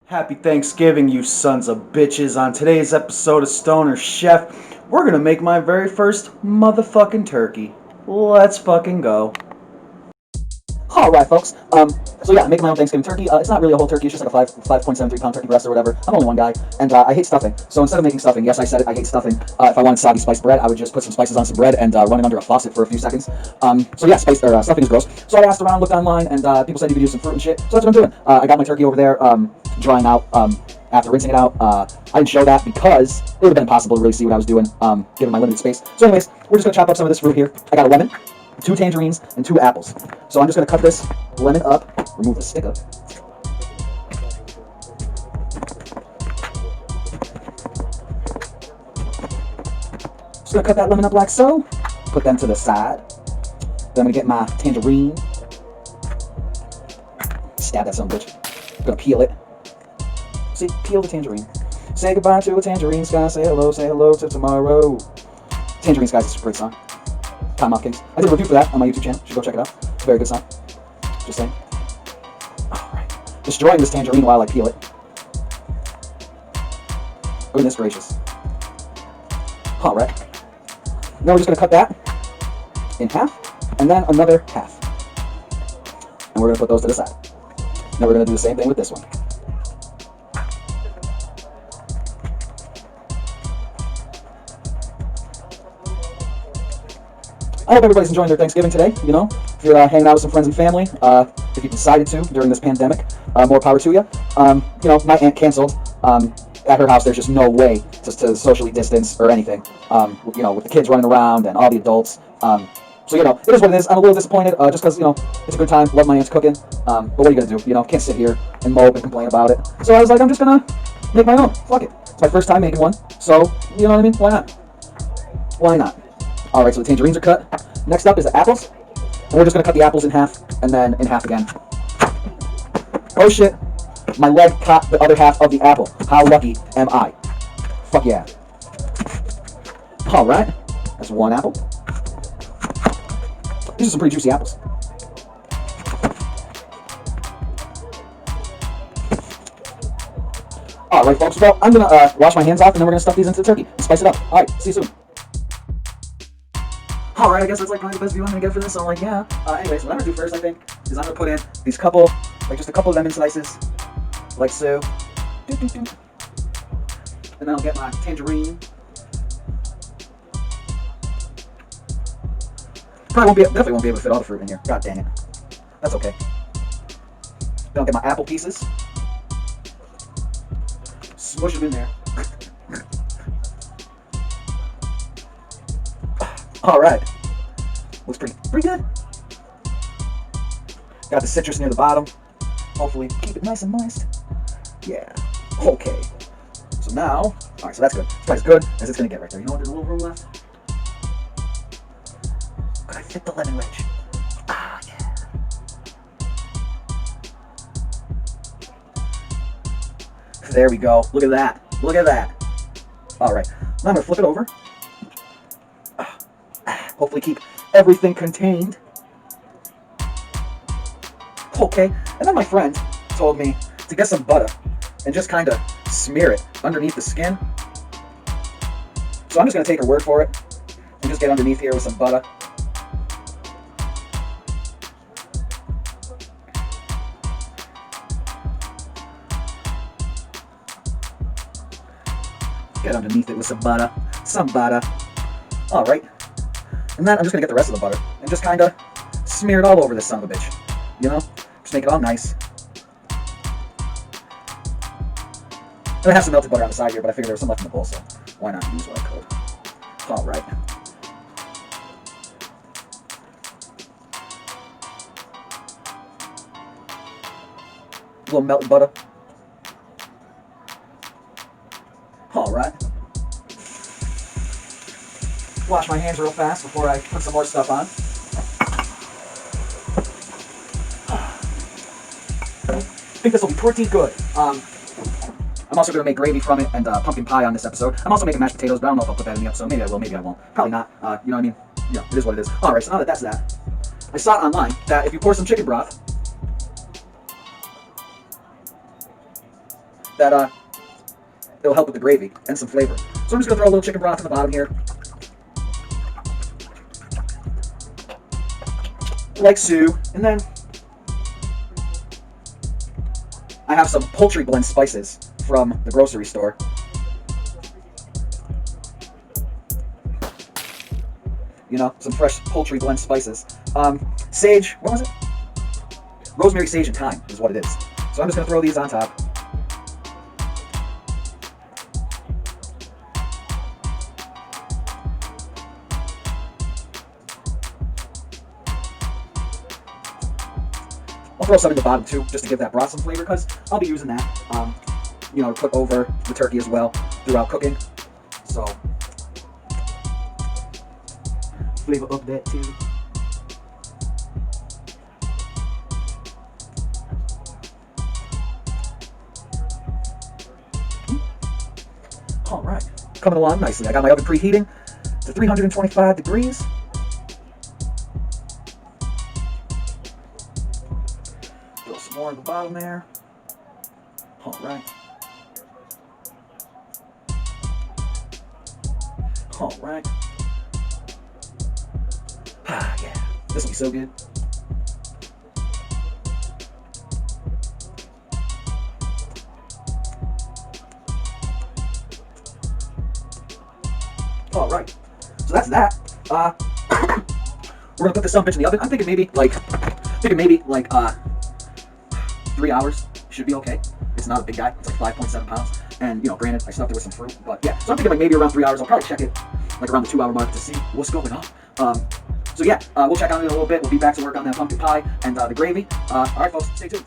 Happy Thanksgiving, you sons of bitches. On today's episode of Stoner Chef, we're gonna make my very first motherfucking turkey. Let's fucking go. Alright, folks. So yeah, I'm making my own Thanksgiving turkey. It's not really a whole turkey, it's just like a 5.73 pound turkey breast or whatever. I'm only one guy, and I hate stuffing. So instead of making stuffing, yes, I said it, I hate stuffing. If I wanted soggy spiced bread, I would just put some spices on some bread and run it under a faucet for a few seconds. So yeah, stuffing is gross. So I asked around, looked online, and people said you could use some fruit and shit. So that's what I'm doing. I got my turkey over there, drying out, after rinsing it out. I didn't show that because it would have been impossible to really see what I was doing, given my limited space. So anyways, we're just gonna chop up some of this fruit here. I got a lemon, 2 tangerines, and 2 apples. So I'm just going to cut this lemon up, remove the stick up. Just going to cut that lemon up like so, put them to the side. Then I'm going to get my tangerine, stab that son of a bitch. I'm going to peel it. See, peel the tangerine. Say goodbye to a tangerine sky, say hello to tomorrow. Tangerine Skies is a great song. Cottonmouth Kings. I did a review for that on my YouTube channel. You should go check it out. It's a very good song. Just saying. Alright. Destroying this tangerine while I peel it. Goodness gracious. Alright. Now we're just going to cut that in half, and then another half. And we're going to put those to the side. Now we're going to do the same thing with this one. I hope everybody's enjoying their Thanksgiving today, you know. If you're hanging out with some friends and family, if you decided to during this pandemic, more power to you. You know, my aunt canceled. At her house, there's just no way to socially distance or anything. You know, with the kids running around and all the adults. So, you know, it is what it is. I'm a little disappointed just because, you know, it's a good time. Love my aunt's cooking. But what are you going to do? You know, can't sit here and mope and complain about it. So I was like, I'm just going to make my own. Fuck it. It's my first time making one. So, you know what I mean? Why not? Why not? Alright, so the tangerines are cut. Next up is the apples. And we're just going to cut the apples in half, and then in half again. Oh shit. My leg caught the other half of the apple. How lucky am I? Fuck yeah. Alright. That's one apple. These are some pretty juicy apples. Alright, folks. Well, I'm going to wash my hands off, and then we're going to stuff these into the turkey and spice it up. Alright, see you soon. Alright, I guess that's like probably the best view I'm gonna get for this, so I'm like, yeah. Anyways, what I'm gonna do first, I think, is I'm gonna put in these couple, like just a couple lemon slices, like so. And then I'll get my tangerine. Definitely won't be able to fit all the fruit in here. God dang it. That's okay. Then I'll get my apple pieces. Smush them in there. Alright. Looks pretty good. Got the citrus near the bottom. Hopefully keep it nice and moist. Yeah. Okay. So now, alright, so that's good. It's probably as good as it's gonna get right there. You know what, there's a little room left. Could I fit the lemon wedge? Ah, yeah. There we go. Look at that. Look at that. Alright. Now I'm gonna flip it over. Hopefully keep everything contained. Okay, and then my friend told me to get some butter and just kind of smear it underneath the skin. So I'm just going to take her word for it and just get underneath here with some butter. Get underneath it with some butter. Some butter. Alright. And then I'm just going to get the rest of the butter and just kind of smear it all over this son of a bitch. You know? Just make it all nice. And I have some melted butter on the side here, but I figured there was some left in the bowl, so why not use what I could. Alright. A little melted butter. Alright. Wash my hands real fast before I put some more stuff on. I think this will be pretty good. I'm also going to make gravy from it and pumpkin pie on this episode. I'm also making mashed potatoes, but I don't know if I'll put that in the episode. Maybe I will, maybe I won't. Probably not. You know what I mean? Yeah, it is what it is. Alright, so now that that's that, I saw online that if you pour some chicken broth that it'll help with the gravy and some flavor. So I'm just gonna throw a little chicken broth in the bottom here, like so, and then I have some poultry blend spices from the grocery store. You know, some fresh poultry blend spices. Sage, what was it? Rosemary, sage, and thyme is what it is. So I'm just gonna throw these on top. I'll throw some in the bottom too, just to give that broth some flavor, because I'll be using that, you know, to put over the turkey as well throughout cooking. So, flavor up that too. All right, coming along nicely. I got my oven preheating to 325 degrees. Throw some more in the bottom there. All right. All right. Ah, yeah. This will be so good. All right. So that's that. We're gonna put this son of a bitch in the oven. I'm thinking maybe like 3 hours should be okay. It's not a big guy. It's like 5.7 pounds. And you know, granted, I stuffed it with some fruit, but yeah. So I'm thinking like maybe around 3 hours. I'll probably check it like around the 2 hour mark to see what's going on. So yeah, we'll check on it in a little bit. We'll be back to work on that pumpkin pie and the gravy. All right, folks, stay tuned.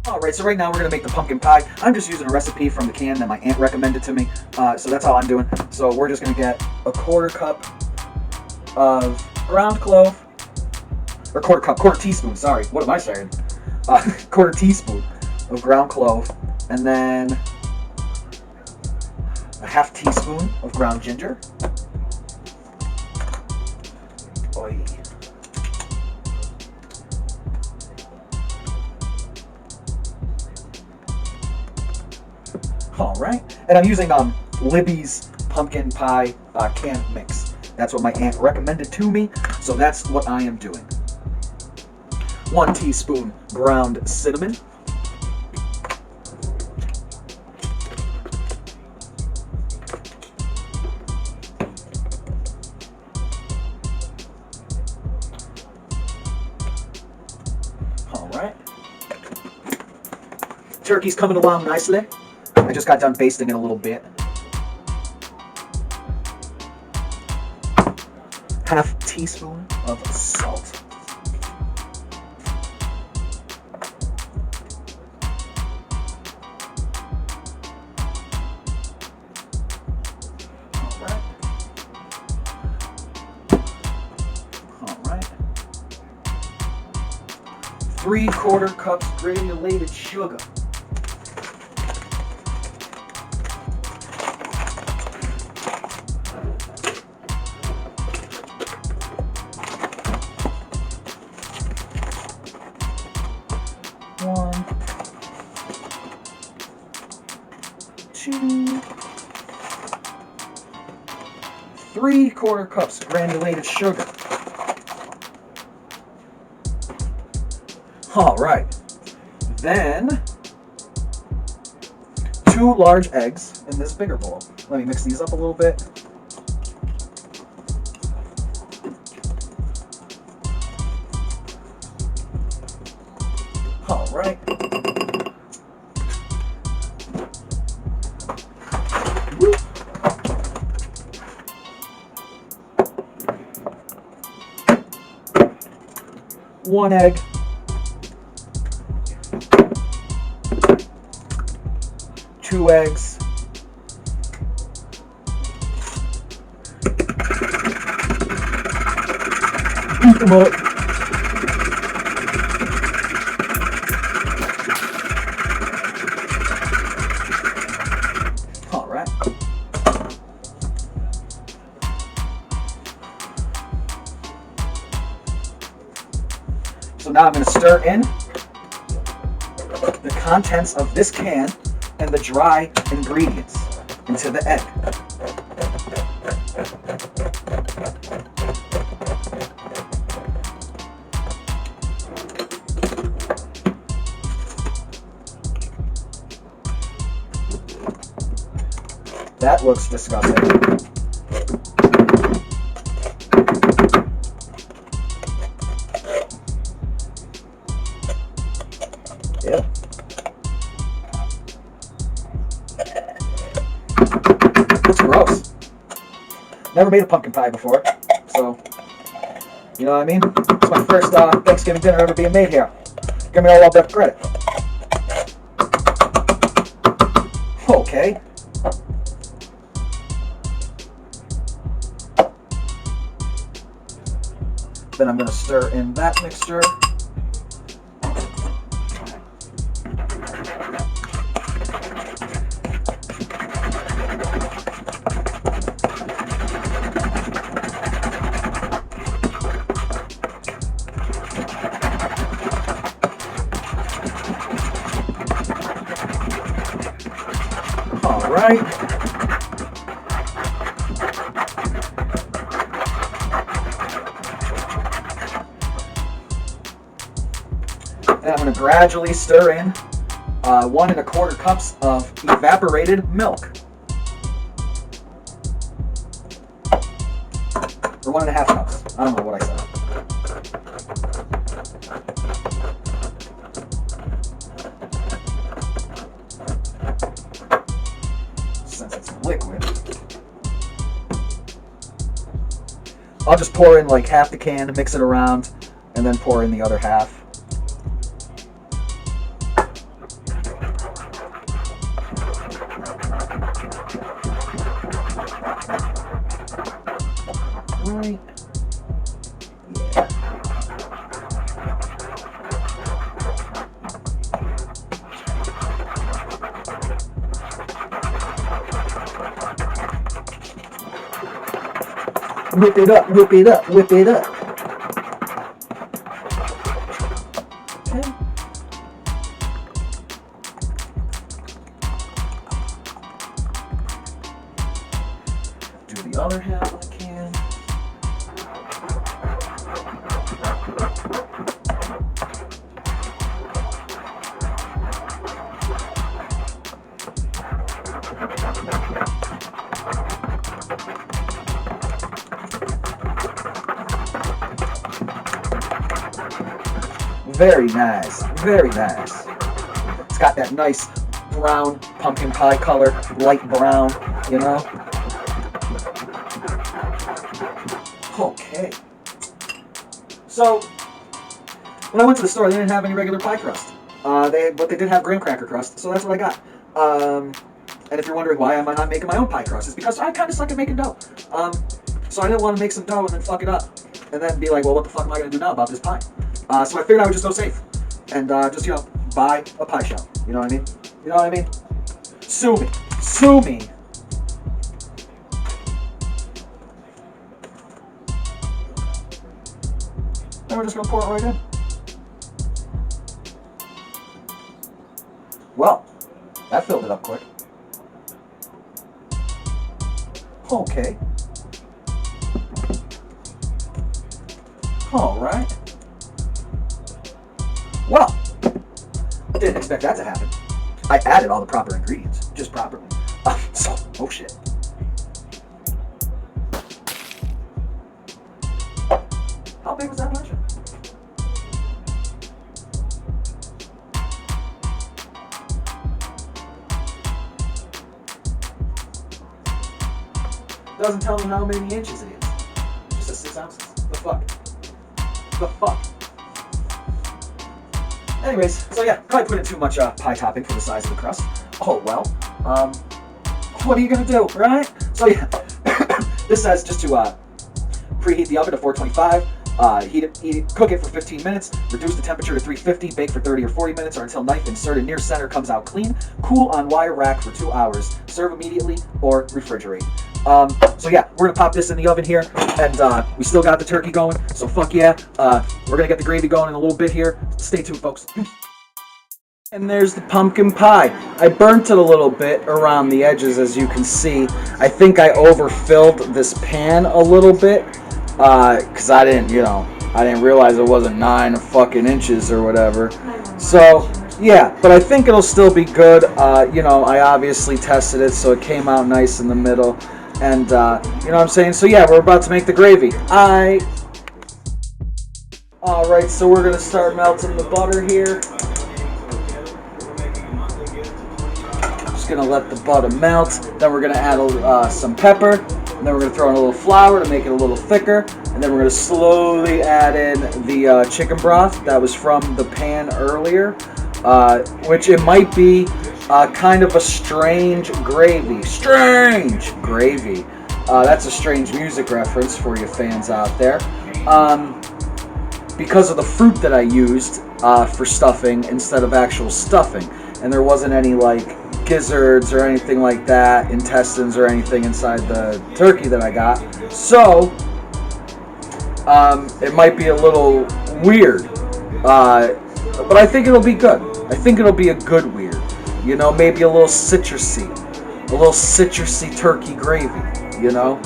All right, so right now we're gonna make the pumpkin pie. I'm just using a recipe from the can that my aunt recommended to me. So that's all I'm doing. So we're just gonna get a quarter cup of ground clove, or quarter teaspoon. Sorry, what am I saying? Quarter teaspoon of ground clove, and then a half teaspoon of ground ginger. Oy. All right, and I'm using Libby's pumpkin pie canned mix. That's what my aunt recommended to me, so that's what I am doing. 1 teaspoon ground cinnamon. All right. Turkey's coming along nicely. I just got done basting it a little bit. Half teaspoon of salt. All right. 3/4 cups granulated sugar. One, 2, 3/4 cups granulated sugar. All right. Then 2 large eggs in this bigger bowl. Let me mix these up a little bit. All right. Woo. 1 egg. 2 eggs. Beat them up. All right. So now I'm going to stir in the contents of this can and the dry ingredients into the egg. That looks disgusting. Yep. Looks gross. Never made a pumpkin pie before, so you know what I mean? It's my first Thanksgiving dinner ever being made here. Give me all that credit. Okay. Then I'm going to stir in that mixture. All right. And I'm going to gradually stir in 1 1/4 cups of evaporated milk. Or 1 1/2 cups. I don't know what I said. Since it's liquid, I'll just pour in like half the can, mix it around, and then pour in the other half. Right. Yeah. Whip it up, whip it up, whip it up. Okay. Do the other half of the can. Very nice, very nice. It's got that nice brown pumpkin pie color, light brown, you know? Okay. So, when I went to the store, they didn't have any regular pie crust. But they did have graham cracker crust, so that's what I got. And if you're wondering why I'm not making my own pie crust, it's because I kind of suck at making dough. So I didn't want to make some dough and then fuck it up, and then be like, well, what the fuck am I gonna do now about this pie? So I figured I would just go safe and just, you know, buy a pie shell. You know what I mean? You know what I mean? Sue me. Sue me. Then we're just going to pour it right in. Well, that filled it up quick. Okay. All right. Well, I didn't expect that to happen. I added all the proper ingredients, just properly. Oh shit. How big was that luncheon? Doesn't tell me how many inches it is. Just says 6 ounces. The fuck? The fuck? Anyways, so yeah, probably put in too much pie topping for the size of the crust. Oh well. What are you gonna do, right? So yeah, this says just to preheat the oven to 425. Cook it for 15 minutes. Reduce the temperature to 350. Bake for 30 or 40 minutes or until knife inserted near center comes out clean. Cool on wire rack for 2 hours. Serve immediately or refrigerate. So yeah, we're gonna pop this in the oven here, and we still got the turkey going. So fuck yeah, we're gonna get the gravy going in a little bit here. Stay tuned, folks. And there's the pumpkin pie. I burnt it a little bit around the edges, as you can see. I think I overfilled this pan a little bit, because I didn't realize it wasn't 9 fucking inches or whatever. So, yeah, but I think it'll still be good. I obviously tested it, so it came out nice in the middle. And, you know what I'm saying? So, yeah, we're about to make the gravy. Alright, so we're going to start melting the butter here. Gonna let the butter melt. Then we're gonna add some pepper, and then we're gonna throw in a little flour to make it a little thicker, and then we're gonna slowly add in the chicken broth that was from the pan earlier, which it might be kind of a strange gravy. Strange gravy. That's a strange music reference for you fans out there. Because of the fruit that I used for stuffing instead of actual stuffing, and there wasn't any like gizzards or anything like that, intestines or anything inside the turkey that I got. So, it might be a little weird, but I think it'll be good. I think it'll be a good weird. You know, maybe a little citrusy turkey gravy, you know?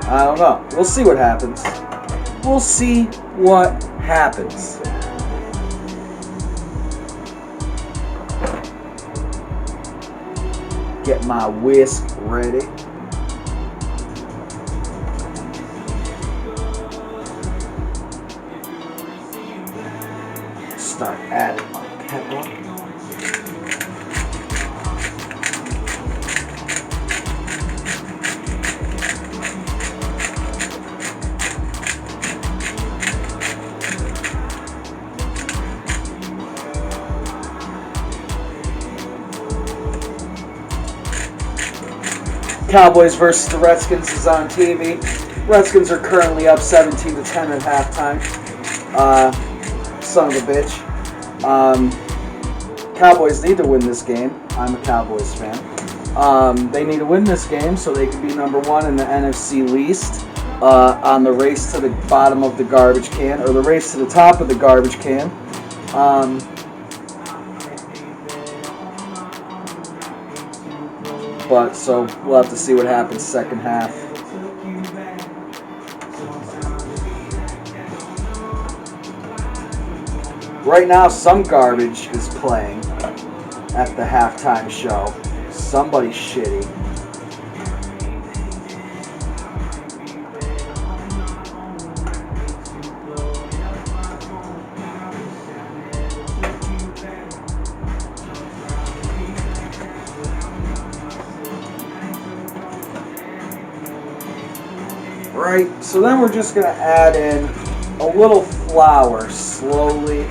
I don't know. We'll see what happens. We'll see what happens. Get my whisk ready. Start adding my pepper. Cowboys versus the Redskins is on TV. Redskins are currently up 17-10 at halftime. Son of a bitch. Cowboys need to win this game. I'm a Cowboys fan. They need to win this game so they can be number 1 in the NFC Least on the race to the bottom of the garbage can, or the race to the top of the garbage can. But so we'll have to see what happens second half. Right now, some garbage is playing at the halftime show. Somebody shitty. Right, so then we're just going to add in a little flour slowly.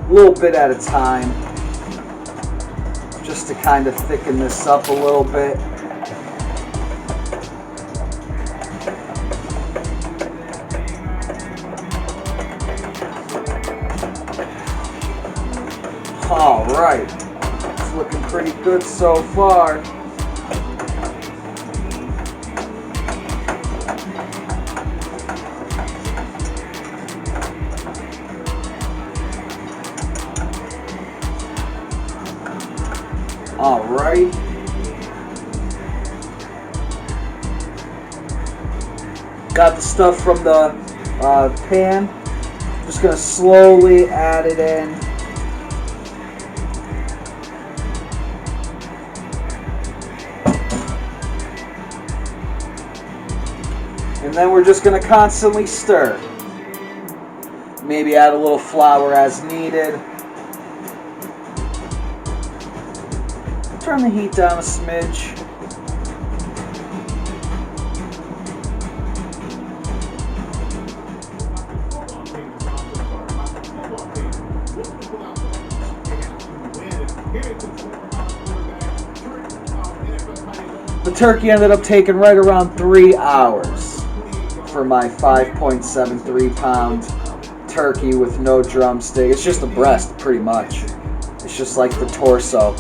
A little bit at a time, just to kind of thicken this up a little bit. All right, it's looking pretty good so far. All right. Got the stuff from the pan. Just gonna slowly add it in. And then we're just going to constantly stir. Maybe add a little flour as needed. Turn the heat down a smidge. The turkey ended up taking right around 3 hours for my 5.73 pound turkey with no drumstick. It's just the breast, pretty much. It's just like the torso.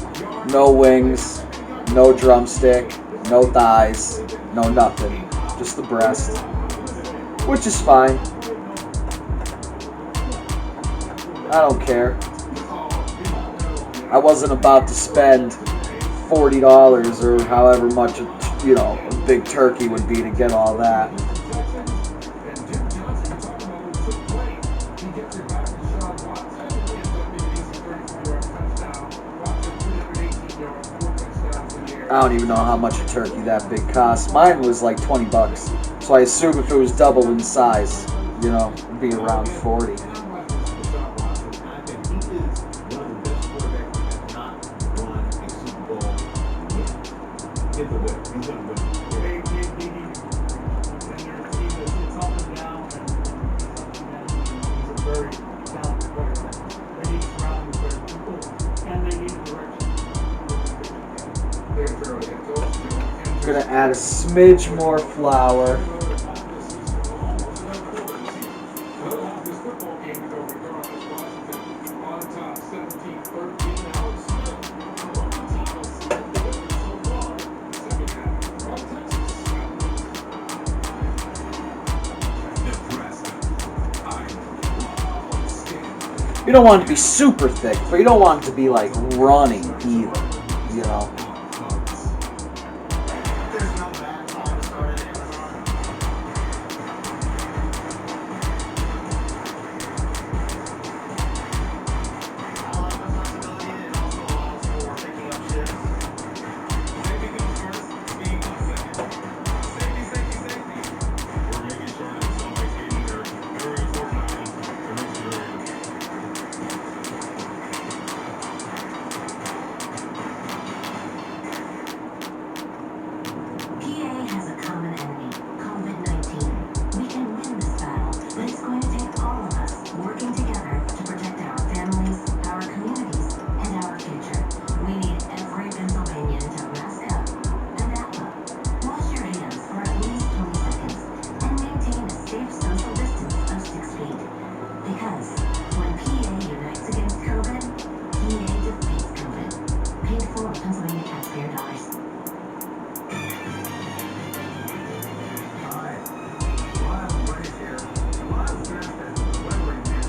No wings, No drumstick, no thighs, no nothing. Just the breast. Which is fine. I don't care. I wasn't about to spend $40 or however much a big turkey would be to get all that. I don't even know how much a turkey that big costs. Mine was like $20. So I assume if it was double in size, it'd be around 40. I'm gonna add a smidge more flour. You don't want it to be super thick, but you don't want it to be like running either,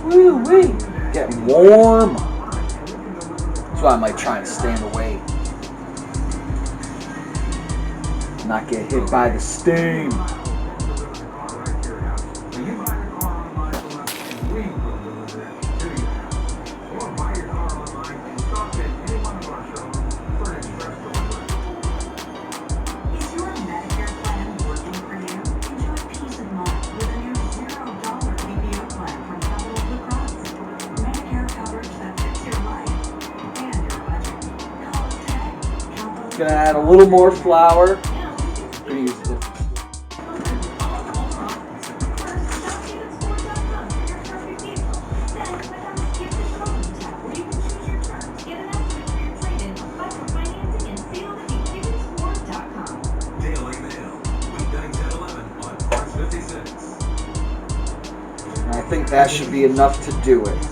Woo-wee! Getting warm. That's why I'm like trying to stand away. Not get hit by the steam. Gonna add a little more flour. Gonna use it. I think that should be enough to do it.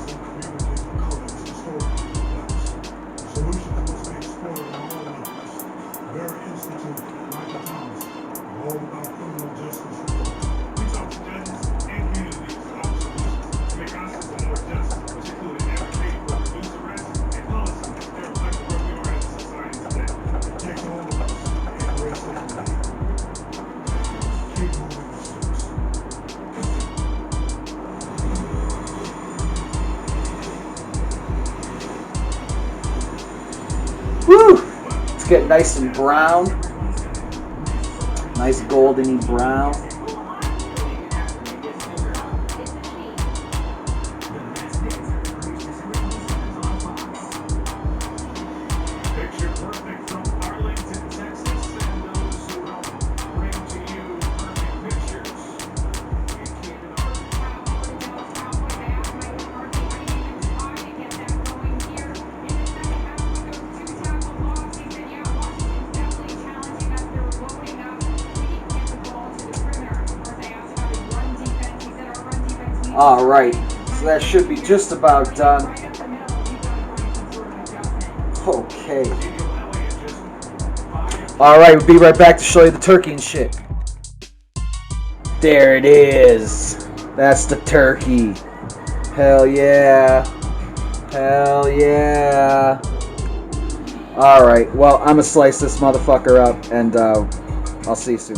Woo! Let's get nice and brown. Nice goldeny brown. Alright, so that should be just about done. Okay. Alright, we'll be right back to show you the turkey and shit. There it is. That's the turkey. Hell yeah. Hell yeah. Alright, well, I'm gonna slice this motherfucker up, and I'll see you soon.